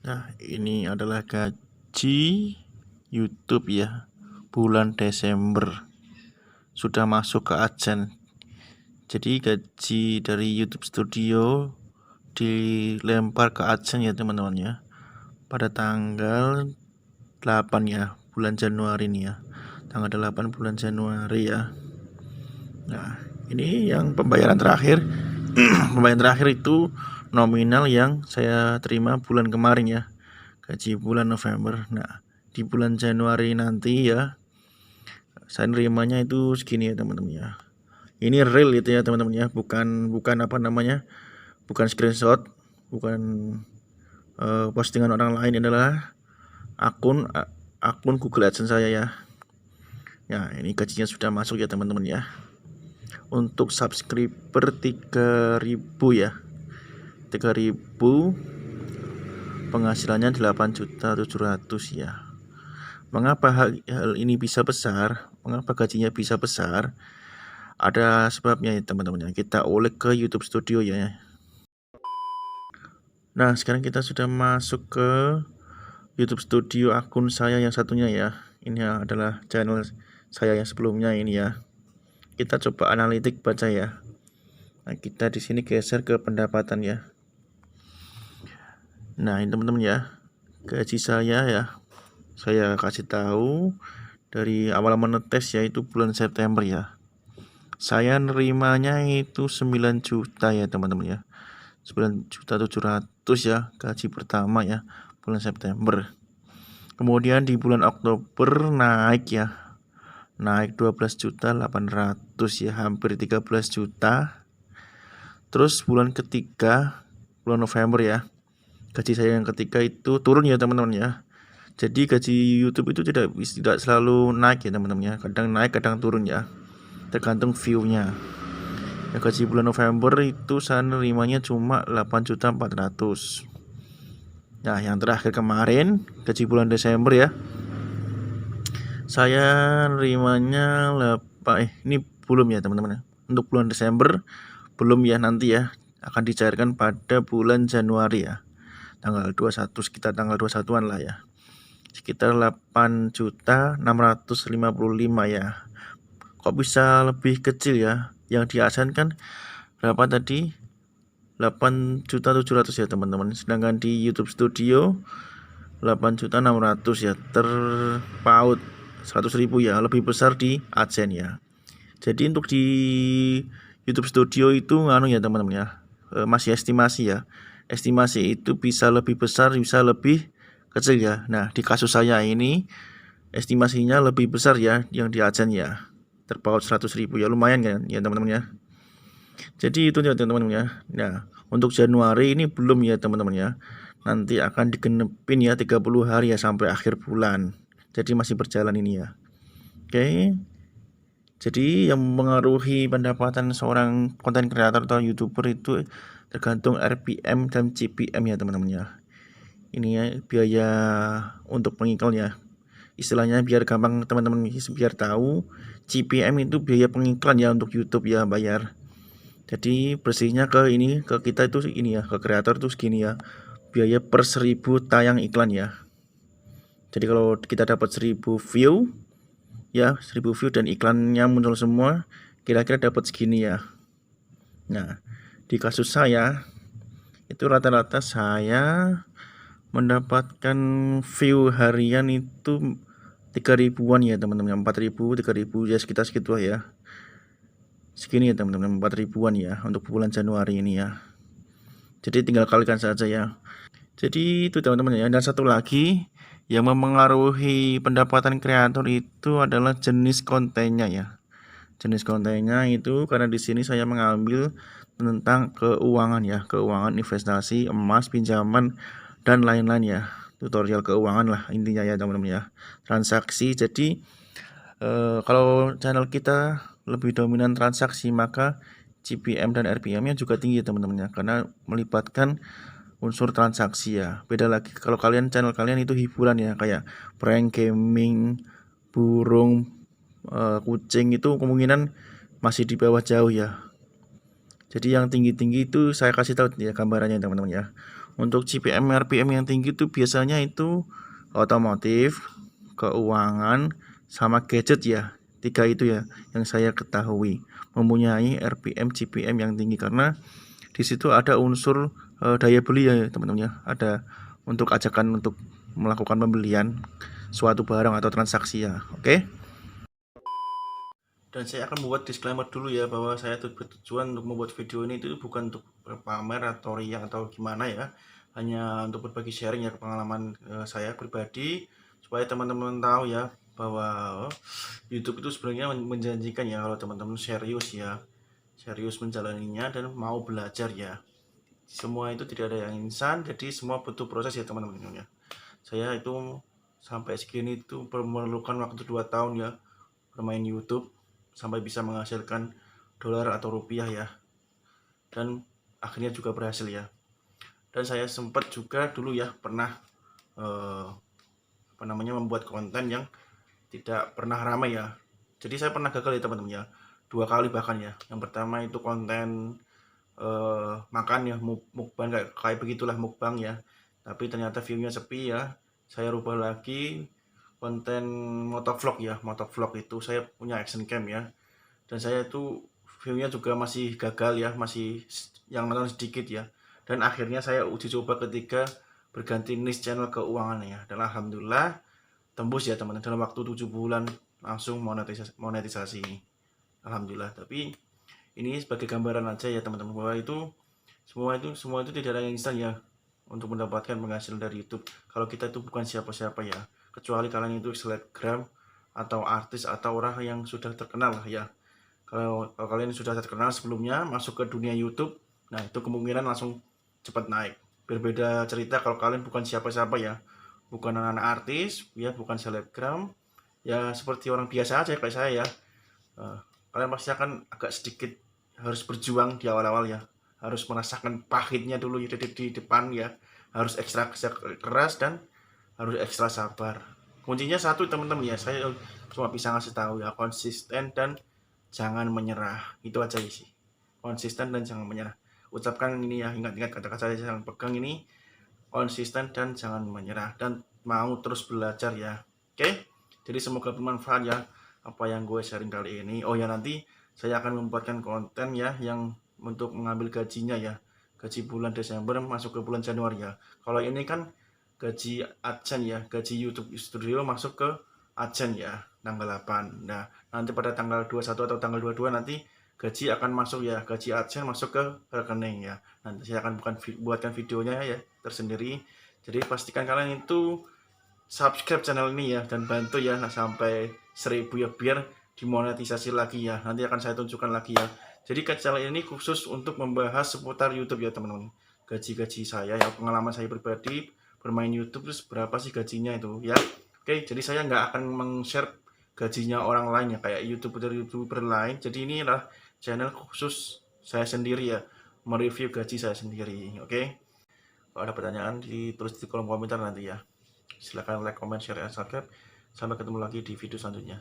Nah, ini adalah gaji YouTube ya, bulan Desember. Sudah masuk ke AdSense. Jadi gaji dari YouTube Studio dilempar ke AdSense ya teman-teman ya. Pada tanggal 8 ya, bulan Januari nih ya. Tanggal 8 bulan Januari ya. Nah, ini yang pembayaran terakhir. Pembayaran terakhir itu nominal yang saya terima bulan kemarin ya. Gaji bulan November. Nah, di bulan Januari nanti ya, saya nerimanya itu segini ya teman-teman ya. Ini real itu ya teman-teman ya, bukan apa namanya, bukan screenshot, bukan postingan orang lain. Ini adalah akun Google AdSense saya ya. Ya, ini gajinya sudah masuk ya teman-teman ya. Untuk subscriber 3.000 ya. 3.000, penghasilannya 8.700.000 ya. Mengapa hal ini bisa besar? Mengapa gajinya bisa besar? Ada sebabnya ya teman-teman ya. Kita ulik ke YouTube Studio ya. Nah, sekarang kita sudah masuk ke YouTube Studio akun saya yang satunya ya. Ini adalah channel saya yang sebelumnya ini ya. Kita coba analitik baca ya. Nah, kita di sini geser ke pendapatan ya. Nah, ini teman-teman ya. Gaji saya ya. Saya kasih tahu dari awal menetes yaitu bulan September ya. Saya nerimanya itu 9 juta ya teman-teman ya. 9.700.000 ya gaji pertama ya bulan September. Kemudian di bulan Oktober naik ya. Naik 12.800.000 ya, hampir 13 juta. Terus bulan ketiga, bulan November ya. Gaji saya yang ketiga itu turun ya teman-teman ya. Jadi gaji YouTube itu tidak selalu naik ya teman-teman ya. Kadang naik, kadang turun ya. Tergantung view-nya. Ya, gaji bulan November itu saya nerimanya cuma 8.400.000. Nah, yang terakhir kemarin gaji bulan Desember ya. Saya nerimanya ini belum ya teman-teman ya. Untuk bulan Desember belum ya, nanti ya akan dicairkan pada bulan Januari ya. Tanggal 21, sekitar tanggal 21-an lah ya. Sekitar 8.655.000 ya. Kok bisa lebih kecil ya? Yang di AdSense kan berapa tadi? 8.700.000 ya teman-teman. Sedangkan di YouTube Studio 8.600.000 ya. Terpaut 100.000 ya, lebih besar di AdSense ya. Jadi untuk di YouTube Studio itu ya teman-teman ya. Masih estimasi ya. Estimasi itu bisa lebih besar, bisa lebih kecil ya. Nah, di kasus saya ini estimasinya lebih besar ya yang di AdSense ya. Terpaut 100.000 ya, lumayan kan ya teman-teman ya. Jadi itu ya teman-teman ya. Nah, untuk Januari ini belum ya teman-teman ya. Nanti akan digenepin ya 30 hari ya sampai akhir bulan. Jadi masih berjalan ini ya. Oke. Jadi yang mempengaruhi pendapatan seorang konten kreator atau YouTuber itu tergantung RPM dan CPM ya teman-teman ya. Ini ya biaya untuk pengiklan ya. Istilahnya biar gampang teman-teman biar tahu, CPM itu biaya pengiklan ya untuk YouTube ya, bayar. Jadi bersihnya ke kita itu ini ya, ke kreator itu segini ya. Biaya per 1000 tayang iklan ya. Jadi kalau kita dapat 1000 view ya, 1000 view dan iklannya muncul semua, kira-kira dapat segini ya. Nah, di kasus saya itu rata-rata saya mendapatkan view harian itu 3.000-an ya teman-teman, 4.000, 3.000 ya, sekitar segitu ya. Segini ya teman-teman, 4.000-an ya untuk bulan Januari ini ya. Jadi tinggal kalikan saja ya. Jadi itu teman-teman ya. Dan satu lagi yang mempengaruhi pendapatan kreator itu adalah jenis kontennya ya. Jenis kontennya itu karena di sini saya mengambil tentang keuangan ya, keuangan, investasi, emas, pinjaman dan lain-lain ya. Tutorial keuangan lah intinya ya teman-teman ya. Transaksi. Jadi kalau channel kita lebih dominan transaksi, maka CPM dan RPM-nya juga tinggi ya teman-teman ya, karena melibatkan unsur transaksi ya. Beda lagi kalau channel kalian itu hiburan ya, kayak prank, gaming, burung, kucing, itu kemungkinan masih di bawah jauh ya. Jadi yang tinggi-tinggi itu saya kasih tahu ya gambarannya teman-teman ya. Untuk CPM RPM yang tinggi itu biasanya itu otomotif, keuangan, sama gadget ya. 3 itu ya yang saya ketahui mempunyai RPM CPM yang tinggi, karena di situ ada unsur daya beli ya teman-teman ya. Ada untuk ajakan untuk melakukan pembelian suatu barang atau transaksi ya. Oke. Dan saya akan membuat disclaimer dulu ya, bahwa saya bertujuan untuk membuat video ini itu bukan untuk pamer atau riak atau gimana ya, hanya untuk berbagi sharing ya pengalaman saya pribadi, supaya teman-teman tahu ya bahwa YouTube itu sebenarnya menjanjikan ya kalau teman-teman serius menjalaninya dan mau belajar ya. Semua itu tidak ada yang instan, jadi semua butuh proses ya teman-teman ya. Saya itu sampai segini itu memerlukan waktu 2 tahun ya bermain YouTube sampai bisa menghasilkan dolar atau rupiah ya, dan akhirnya juga berhasil ya. Dan saya sempat juga dulu ya pernah membuat konten yang tidak pernah ramai ya. Jadi saya pernah gagal ya teman-teman ya, 2 kali bahkan ya. Yang pertama itu konten makan ya, mukbang kayak begitulah, mukbang ya, tapi ternyata view-nya sepi ya. Saya rubah lagi konten motovlog ya. Motovlog itu saya punya action cam ya, dan saya itu view-nya juga masih gagal ya, masih yang nonton sedikit ya. Dan akhirnya saya uji coba ketika berganti niche channel keuangan ya, dan alhamdulillah tembus ya teman-teman, dalam waktu 7 bulan langsung monetisasi alhamdulillah. Tapi ini sebagai gambaran aja ya teman-teman, bahwa semua itu tidak ada yang instan ya untuk mendapatkan penghasilan dari YouTube. Kalau kita itu bukan siapa-siapa ya, kecuali kalian itu selebgram atau artis atau orang yang sudah terkenal lah ya. Kalau kalian sudah terkenal sebelumnya masuk ke dunia YouTube, nah itu kemungkinan langsung cepat naik. Berbeda cerita kalau kalian bukan siapa-siapa ya, bukan anak-anak artis ya, bukan selebgram ya, seperti orang biasa aja kayak saya ya. Kalian pasti akan agak sedikit harus berjuang di awal-awal ya, harus merasakan pahitnya dulu ya di depan ya, harus ekstra keras dan harus ekstra sabar. Kuncinya satu teman-teman ya, saya cuma bisa ngasih tahu ya, konsisten dan jangan menyerah. Itu aja sih, konsisten dan jangan menyerah. Ucapkan ini ya, ingat-ingat kata-kata saya yang pegang ini, konsisten dan jangan menyerah, dan mau terus belajar ya. Oke, jadi semoga bermanfaat ya apa yang gue sharing kali ini. Oh ya, nanti saya akan membuatkan konten ya yang untuk mengambil gajinya ya, gaji bulan Desember masuk ke bulan Januari ya. Kalau ini kan gaji AdSense ya, gaji YouTube Studio masuk ke AdSense ya, tanggal 8. Nah, nanti pada tanggal 21 atau tanggal 22 nanti gaji akan masuk ya, gaji AdSense masuk ke rekening ya. Nanti saya akan buatkan videonya ya tersendiri. Jadi pastikan kalian itu subscribe channel ini ya, dan bantu ya sampai 1000 ya, biar dimonetisasi lagi ya. Nanti akan saya tunjukkan lagi ya. Jadi channel ini khusus untuk membahas seputar YouTube ya teman-teman. Gaji-gaji saya ya, pengalaman saya pribadi bermain YouTube terus berapa sih gajinya itu ya. Oke, jadi saya nggak akan meng-share gajinya orang lain ya, kayak YouTuber lain. Jadi ini adalah channel khusus saya sendiri ya, mereview gaji saya sendiri. Oke, kalau ada pertanyaan ditulis di kolom komentar nanti ya. Silahkan like, comment, share, dan subscribe. Sampai ketemu lagi di video selanjutnya.